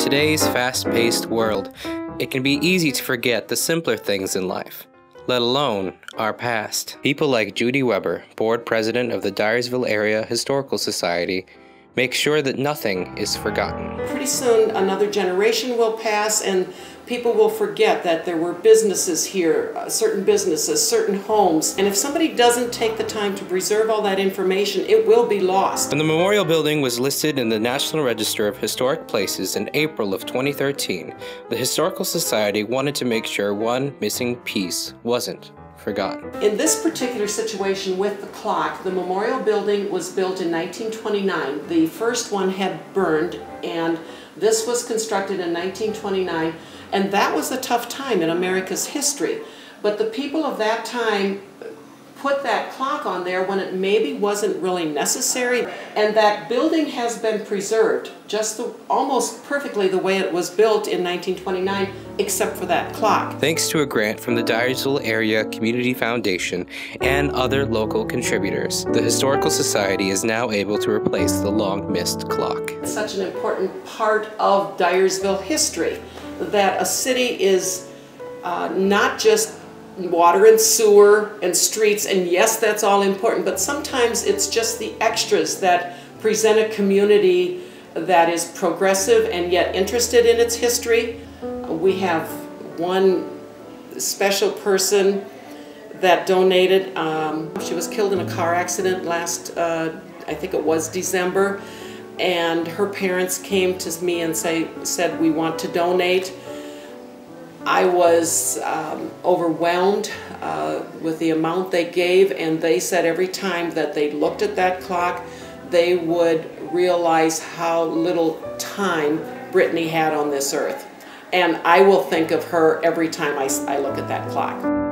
today's fast-paced world, it can be easy to forget the simpler things in life, let alone our past. People like Judy, board president of the Dyersville Area Historical Society, make sure that nothing is forgotten. Pretty soon another generation will pass and people will forget that there were businesses here, certain homes, and if somebody doesn't take the time to preserve all that information, it will be lost. When the memorial building was listed in the National Register of Historic Places in April of 2013, the Historical Society wanted to make sure one missing piece wasn't forgotten. In this particular situation with the clock, the memorial building was built in 1929. The first one had burned, and this was constructed in 1929, and that was a tough time in America's history. But the people of that time put that clock on there when it maybe wasn't really necessary, and that building has been preserved just almost perfectly the way it was built in 1929, except for that clock. Thanks to a grant from the Dyersville Area Community Foundation and other local contributors, the Historical Society is now able to replace the long-missed clock. It's such an important part of Dyersville history that a city is not just water and sewer and streets, and yes, that's all important, but sometimes it's just the extras that present a community that is progressive and yet interested in its history. We have one special person that donated. She was killed in a car accident last, I think it was December, and her parents came to me and said, we want to donate. I was overwhelmed with the amount they gave, and they said every time that they looked at that clock, they would realize how little time Brittany had on this earth. And I will think of her every time I look at that clock.